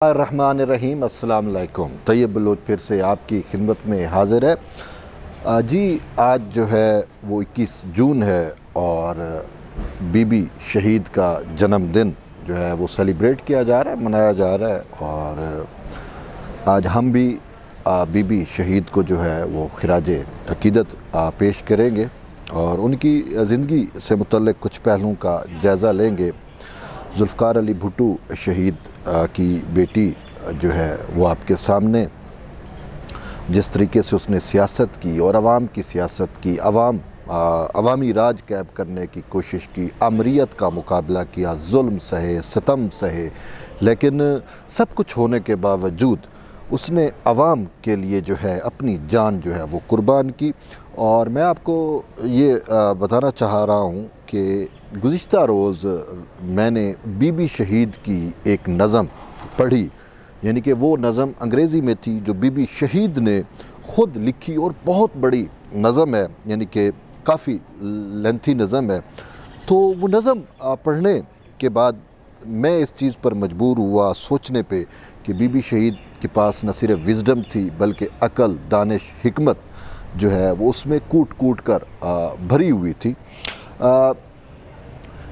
रहमान अस्सलाम वालेकुम। तैयब बलोच फिर से आपकी खिदमत में हाज़िर है। जी, आज जो है वो 21 जून है और बीबी शहीद का जन्मदिन जो है वो सेलिब्रेट किया जा रहा है, मनाया जा रहा है। और आज हम भी बीबी शहीद को जो है वो खिराज अकीदत पेश करेंगे और उनकी ज़िंदगी से मुतल्लिक़ कुछ पहलुओं का जायज़ा लेंगे। जुल्फ़कार अली भुट्टो शहीद की बेटी जो है वो आपके सामने जिस तरीके से उसने सियासत की और आवाम की सियासत की, अवामी राज कैद करने की कोशिश की, आमरीत का मुकाबला किया, जुल्म सहे, सितम सहे, लेकिन सब कुछ होने के बावजूद उसने आवाम के लिए जो है अपनी जान जो है वो कुर्बान की। और मैं आपको ये बताना चाह रहा हूँ कि गुज़िश्ता रोज़ मैंने बीबी शहीद की एक नज़म पढ़ी, यानी कि वो नज़म अंग्रेज़ी में थी जो बीबी शहीद ने ख़ुद लिखी और बहुत बड़ी नज़म है, यानी कि काफ़ी लेंथी नज़म है। तो वो नज़म पढ़ने के बाद मैं इस चीज़ पर मजबूर हुआ सोचने पे कि बीबी शहीद के पास न सिर्फ विज़डम थी बल्कि अक़ल, दानिश, हिकमत जो है वो उसमें कूट कूट कर भरी हुई थी।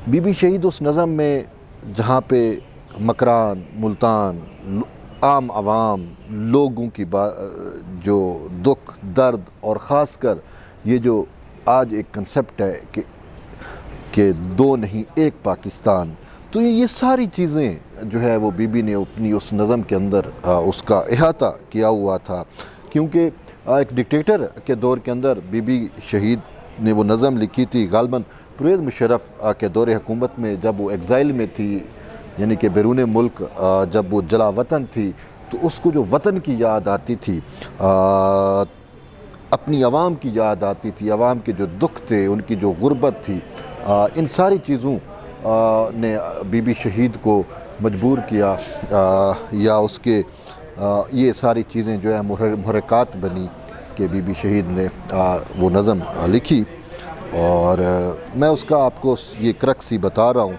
बीबी शहीद उस नज़म में जहाँ पे मकरान, मुल्तान, आम आवाम लोगों की जो दुख दर्द और ख़ास कर ये जो आज एक कंसेप्ट है कि दो नहीं एक पाकिस्तान, तो ये सारी चीज़ें जो है वो बीबी ने अपनी उस नज़म के अंदर उसका अहाता किया हुआ था। क्योंकि एक डिक्टेटर के दौर के अंदर बीबी शहीद ने वो नज़म लिखी थी, गालिबन परवेज़ मुशर्रफ के दौर हुकूमत में, जब वो एग्ज़ाइल में थी, यानी कि बैरून मुल्क जब वो जला वतन थी, तो उसको जो वतन की याद आती थी, अपनी आवाम की याद आती थी, आवाम के जो दुख थे, उनकी जो गुर्बत थी, इन सारी चीज़ों ने बीबी शहीद को मजबूर किया या उसके ये सारी चीज़ें जो है मुहर्रिकात बनी कि बीबी शहीद ने वो नज़म लिखी। और मैं उसका आपको ये क्रक्स ही बता रहा हूँ।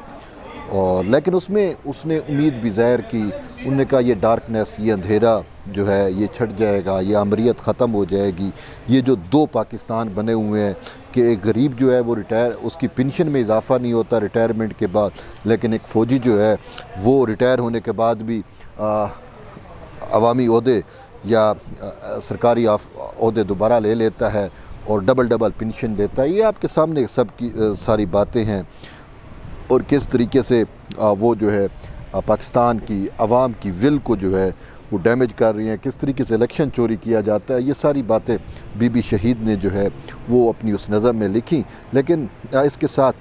और लेकिन उसमें उसने उम्मीद भी ज़ाहिर की, उन्होंने कहा ये डार्कनेस, ये अंधेरा जो है ये छट जाएगा, ये आमरीत ख़त्म हो जाएगी, ये जो दो पाकिस्तान बने हुए हैं कि एक गरीब जो है वो रिटायर, उसकी पेंशन में इजाफ़ा नहीं होता रिटायरमेंट के बाद, लेकिन एक फ़ौजी जो है वो रिटायर होने के बाद भी अवामी ओहदे या सरकारी ओहदे दोबारा ले लेता है और डबल पेंशन देता है। ये आपके सामने सब की सारी बातें हैं और किस तरीके से वो जो है पाकिस्तान की आवाम की विल को जो है वो डैमेज कर रही हैं, किस तरीके से इलेक्शन चोरी किया जाता है, ये सारी बातें बीबी शहीद ने जो है वो अपनी उस नज़म में लिखी। लेकिन इसके साथ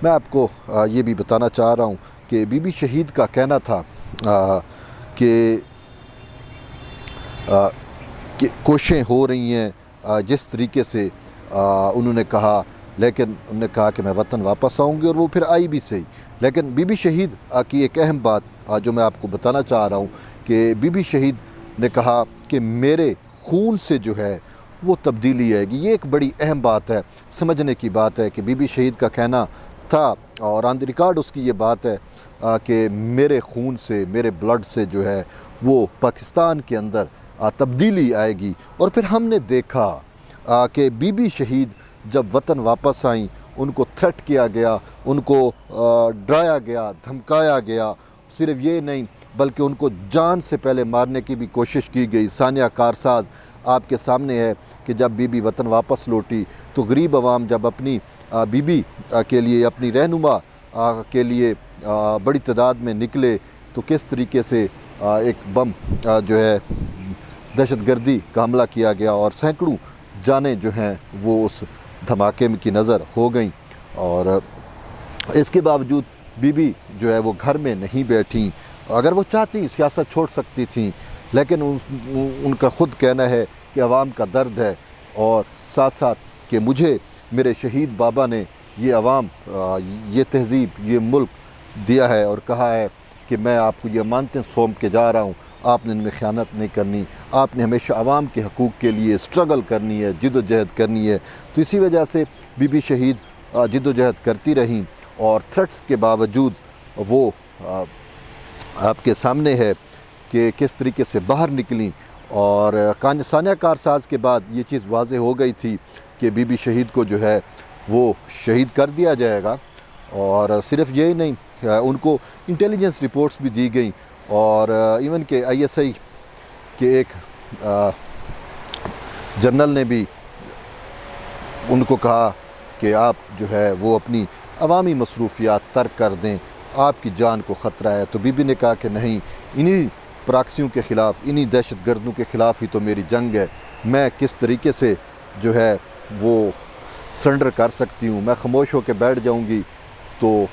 मैं आपको ये भी बताना चाह रहा हूँ कि बीबी शहीद का कहना था कि कोशिशें हो रही हैं जिस तरीके से उन्होंने कहा, लेकिन उन्होंने कहा कि मैं वतन वापस आऊँगी और वो फिर आई भी सही। लेकिन बीबी शहीद की एक अहम बात जो मैं आपको बताना चाह रहा हूँ कि बीबी शहीद ने कहा कि मेरे खून से जो है वो तब्दीली आएगी। ये एक बड़ी अहम बात है, समझने की बात है कि बीबी शहीद का कहना था और ऑन द रिकॉर्ड उसकी ये बात है कि मेरे खून से, मेरे ब्लड से जो है वो पाकिस्तान के अंदर तब्दीली आएगी। और फिर हमने देखा कि बीबी शहीद जब वतन वापस आई, उनको थ्रेट किया गया, उनको डराया गया, धमकाया गया। सिर्फ ये नहीं बल्कि उनको जान से पहले मारने की भी कोशिश की गई। सानिया कारसाज आपके सामने है कि जब बीबी वतन वापस लौटी तो गरीब आवाम जब अपनी बीबी के लिए, अपनी रहनुमा के लिए बड़ी तादाद में निकले तो किस तरीके से एक बम जो है दहशतगर्दी का हमला किया गया और सैकड़ों जानें जो हैं वो उस धमाके की नज़र हो गई। और इसके बावजूद बीबी जो है वो घर में नहीं बैठी। अगर वो चाहती सियासत छोड़ सकती थी, लेकिन उनका ख़ुद कहना है कि आवाम का दर्द है और साथ साथ कि मुझे मेरे शहीद बाबा ने ये आवाम, ये तहज़ीब, ये मुल्क दिया है और कहा है कि मैं आपको ये मानते सौंप के जा रहा हूँ, आपने इनमें ख़यानत नहीं करनी, आपने हमेशा आवाम के हकूक़ के लिए स्ट्रगल करनी है, जिद्दोजहद करनी है। तो इसी वजह से बीबी शहीद जिद्दोजहद करती रहीं और थ्रेट्स के बावजूद वो आपके सामने है कि किस तरीके से बाहर निकली। और सानिया कारसाज के बाद ये चीज़ वाज़ेह हो गई थी कि बीबी शहीद को जो है वो शहीद कर दिया जाएगा। और सिर्फ यही नहीं, उनको इंटेलिजेंस रिपोर्ट्स भी दी गई और इवन के ISI के एक जनरल ने भी उनको कहा कि आप जो है वो अपनी अवामी मसरूफियात तर्क कर दें, आपकी जान को ख़तरा है। तो बीबी ने कहा कि नहीं, इन्हीं प्रॉक्सियों के ख़िलाफ़, इन्हीं दहशतगर्दों के ख़िलाफ़ ही तो मेरी जंग है। मैं किस तरीके से जो है वो सरेंडर कर सकती हूँ, मैं ख़ामोश होकर बैठ जाऊँगी तो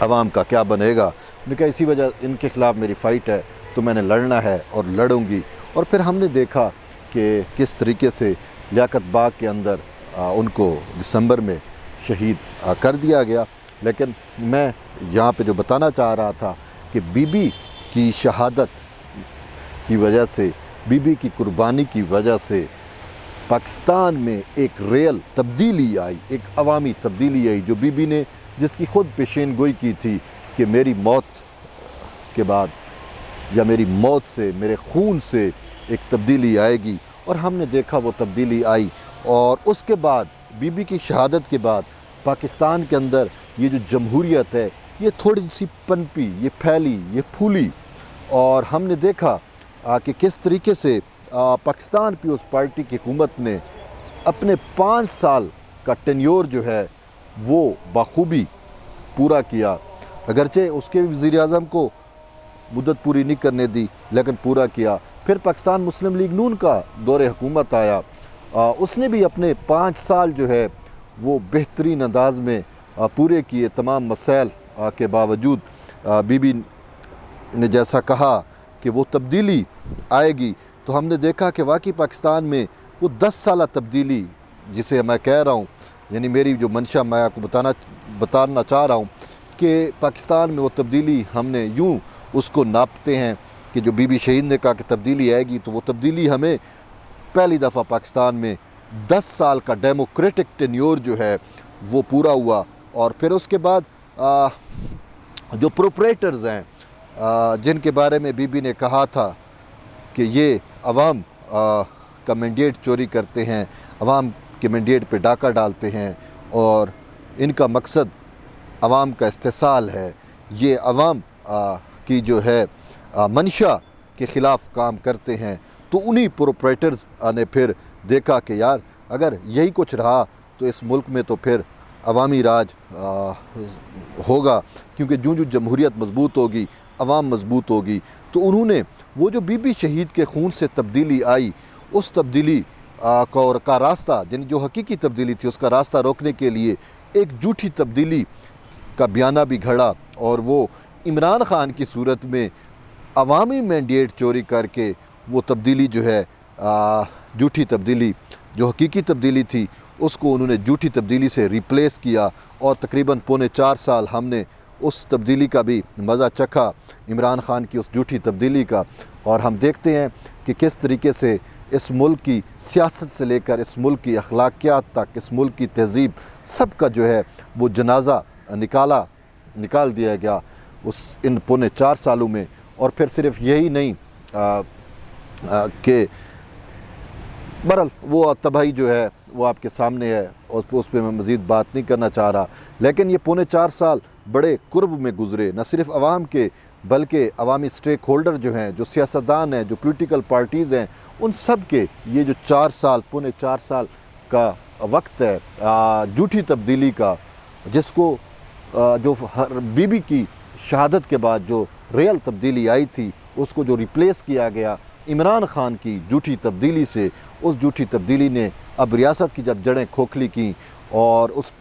आवाम का क्या बनेगा। मैंने कहा इसी वजह इनके ख़िलाफ़ मेरी फ़ाइट है, तो मैंने लड़ना है और लड़ूँगी। और फिर हमने देखा कि किस तरीके से लियाकत बाग के अंदर उनको दिसंबर में शहीद कर दिया गया। लेकिन मैं यहाँ पे जो बताना चाह रहा था कि बीबी की शहादत की वजह से, बीबी की कुर्बानी की वजह से पाकिस्तान में एक रियल तब्दीली आई, एक अवामी तब्दीली आई, जो बीबी ने, जिसकी ख़ुद पेशेन गोई की थी कि मेरी मौत के बाद या मेरी मौत से, मेरे खून से एक तब्दीली आएगी। और हमने देखा वो तब्दीली आई। और उसके बाद बीबी की शहादत के बाद पाकिस्तान के अंदर ये जो जमहूरियत है ये थोड़ी सी पनपी, ये फैली, ये फूली। और हमने देखा कि किस तरीके से पाकिस्तान पीपल्स पार्टी की हुकूमत ने अपने 5 साल का टेन्योर जो है वो बखूबी पूरा किया। अगरचे उसके वज़ीर-ए-आज़म को मुद्दत पूरी नहीं करने दी, लेकिन पूरा किया। फिर पाकिस्तान मुस्लिम लीग नून का दौरे हुकूमत आया, उसने भी अपने 5 साल जो है वो बेहतरीन अंदाज में पूरे किए। तमाम मसाइल के बावजूद बीबी ने जैसा कहा कि वो तब्दीली आएगी, तो हमने देखा कि वाकई पाकिस्तान में वो 10 साला तब्दीली जिसे मैं कह रहा हूँ, यानी मेरी जो मंशा मैं आपको बताना चाह रहा हूँ कि पाकिस्तान में वो तब्दीली हमने यूँ उसको नापते हैं कि जो बीबी शहीद ने कहा कि तब्दीली आएगी, तो वो तब्दीली हमें पहली दफ़ा पाकिस्तान में 10 साल का डेमोक्रेटिक टेन्योर जो है वो पूरा हुआ। और फिर उसके बाद जो प्रोपरेटर्स हैं जिनके बारे में बीबी ने कहा था कि ये अवाम का मैंडेट चोरी करते हैं, अवाम के मैंडेट पे डाका डालते हैं और इनका मकसद अवाम का इस्तेसाल है, ये अवाम की जो है मंशा के ख़िलाफ़ काम करते हैं। तो उन्हीं प्रोपरेटर्स ने फिर देखा कि यार अगर यही कुछ रहा तो इस मुल्क में तो फिर अवामी राज होगा, क्योंकि जो जमहूरियत मजबूत होगी, अवाम मजबूत होगी। तो उन्होंने वो जो बीबी शहीद के खून से तब्दीली आई, उस तब्दीली का रास्ता, यानी जो हकीकी तब्दीली थी उसका रास्ता रोकने के लिए एक झूठी तब्दीली का बयाना भी घड़ा। और वो इमरान ख़ान की सूरत में अवामी मैंडेट चोरी करके वो तब्दीली जो है झूठी तब्दीली, जो हकीकी तब्दीली थी, उसको उन्होंने झूठी तब्दीली से रिप्लेस किया। और तकरीबन 4.25 साल हमने उस तब्दीली का भी मज़ा चखा, इमरान ख़ान की उस झूठी तब्दीली का। और हम देखते हैं कि किस तरीके से इस मुल्क की सियासत से लेकर इस मुल्क की अखलाकियात तक, इस मुल्क की तहज़ीब, सब का जो है वो जनाजा निकाल दिया गया इन 4.25 सालों में। और फिर सिर्फ यही नहीं कि बहरहाल वो तबाही जो है वो आपके सामने है और उस पर मैं मज़ीद बात नहीं करना चाह रहा, लेकिन ये 4.25 साल बड़े कुर्ब में गुज़रे, न सिर्फ अवाम के बल्कि अवामी स्टेक होल्डर जो हैं, जो सियासतदान हैं, जो पोलिटिकल पार्टीज़ हैं, उन सब के ये जो 4.25 साल का वक्त है झूठी तब्दीली का, जिसको जो बीबी की शहादत के बाद जो रियल तब्दीली आई थी उसको जो रिप्लेस किया गया इमरान ख़ान की झूठी तब्दीली से, उस झूठी तब्दीली ने अब रियासत की जब जड़ें खोखली की और उस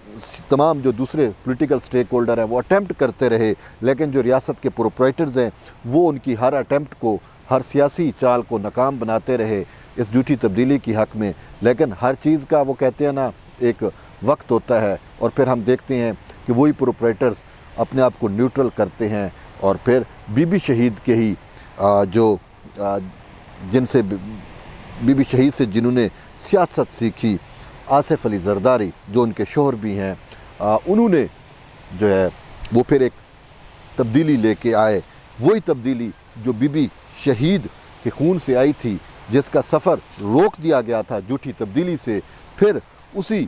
तमाम जो दूसरे पॉलिटिकल स्टेक होल्डर हैं वो अटैम्प्ट करते रहे, लेकिन जो रियासत के प्रोपराइटर्स हैं वो उनकी हर अटैम्प्ट को, हर सियासी चाल को नाकाम बनाते रहे इस झूठी तब्दीली की हक़ में। लेकिन हर चीज़ का वो कहते हैं ना एक वक्त होता है, और फिर हम देखते हैं कि वही प्रोपराइटर्स अपने आप को न्यूट्रल करते हैं। और फिर बीबी शहीद के ही जो जिनसे बीबी शहीद से जिन्होंने सियासत सीखी, आसिफ अली जरदारी जो उनके शोहर भी हैं, उन्होंने जो है वो फिर एक तब्दीली लेके आए वही तब्दीली जो बीबी शहीद के खून से आई थी, जिसका सफ़र रोक दिया गया था झूठी तब्दीली से, फिर उसी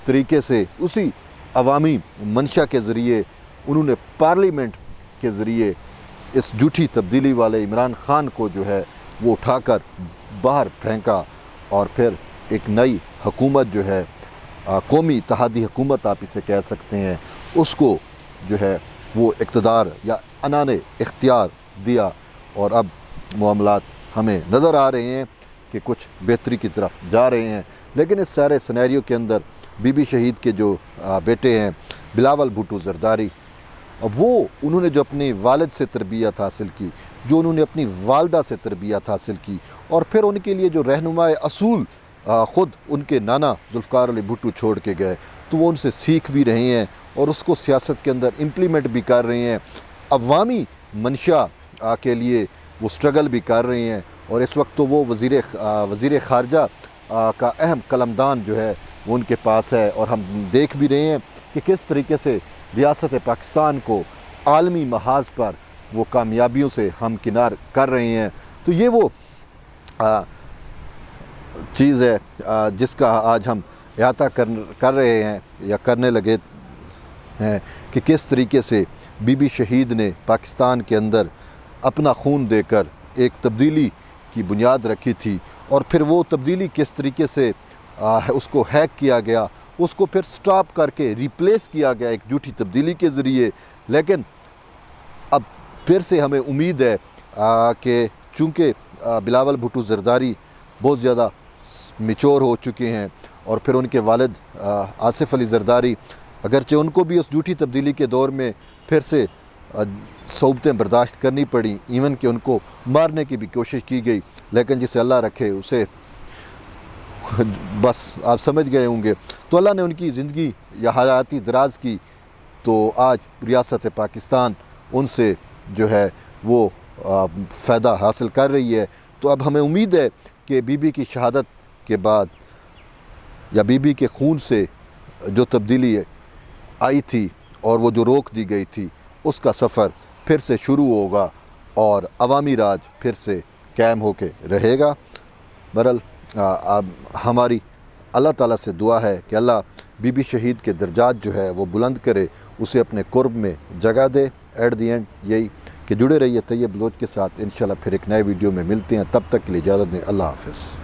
तरीके से उसी अवामी मंशा के ज़रिए उन्होंने पार्लियामेंट के ज़रिए इस झूठी तब्दीली वाले इमरान ख़ान को जो है वो उठाकर बाहर फेंका और फिर एक नई हुकूमत जो है कौमी इत्तेहादी हुकूमत आप इसे कह सकते हैं, उसको जो है वो इक़्तिदार या अनाने इख्तियार दिया। और अब मामलात हमें नज़र आ रहे हैं कि कुछ बेहतरी की तरफ जा रहे हैं। लेकिन इस सारे सिनेरियो के अंदर बीबी शहीद के जो बेटे हैं बिलावल भुट्टो ज़रदारी, वो उन्होंने जो अपने वालिद से तरबियत हासिल की, जो उन्होंने अपनी वालदा से तरबियत हासिल की, और फिर उनके लिए जो रहनुमाए असूल ख़ुद उनके नाना जुल्फ़िकार अली भुट्टो छोड़ के गए, तो वो उनसे सीख भी रहे हैं और उसको सियासत के अंदर इम्प्लीमेंट भी कर रहे हैं। अवामी मंशा के लिए वो स्ट्रगल भी कर रहे हैं। और इस वक्त तो वो वज़ीर ख़ारजा का अहम कलमदान जो है वो उनके पास है। और हम देख भी रहे हैं कि किस तरीके से रियासत पाकिस्तान को आलमी महाज पर वो कामयाबियों से हमकिनार कर रहे हैं। तो ये वो चीज़ है जिसका आज हम अहाता कर रहे हैं या करने लगे हैं कि किस तरीके से बीबी शहीद ने पाकिस्तान के अंदर अपना खून देकर एक तब्दीली की बुनियाद रखी थी, और फिर वो तब्दीली किस तरीके से उसको हैक किया गया, उसको फिर स्टॉप करके रिप्लेस किया गया एक झूठी तब्दीली के ज़रिए। लेकिन अब फिर से हमें उम्मीद है कि चूँकि बिलावल भुट्टो ज़रदारी बहुत ज़्यादा मैच्योर हो चुके हैं, और फिर उनके वालिद आसिफ अली ज़रदारी, अगरचे उनको भी उस झूठी तब्दीली के दौर में फिर से सौबतें बर्दाश्त करनी पड़ी, इवन कि उनको मारने की भी कोशिश की गई, लेकिन जिसे अल्लाह रखे उसे बस आप समझ गए होंगे। तो अल्लाह ने उनकी ज़िंदगी या हयाती दराज की, तो आज रियासत पाकिस्तान उनसे जो है वो फ़ायदा हासिल कर रही है। तो अब हमें उम्मीद है कि बीबी की शहादत के बाद या बीबी के खून से जो तब्दीली आई थी और वो जो रोक दी गई थी, उसका सफ़र फिर से शुरू होगा और अवामी राज फिर से कायम होके रहेगा। बहरहाल हमारी अल्लाह ताला से दुआ है कि अल्लाह बीबी शहीद के दर्जात जो है वो बुलंद करे, उसे अपने कुर्ब में जगह दे। एट दी एंड यही कि जुड़े रहिए तैयब बलोच के साथ। इंशाल्लाह फिर एक नए वीडियो में मिलते हैं, तब तक के लिए इजाज़त दें। अल्लाह हाफ़िज़।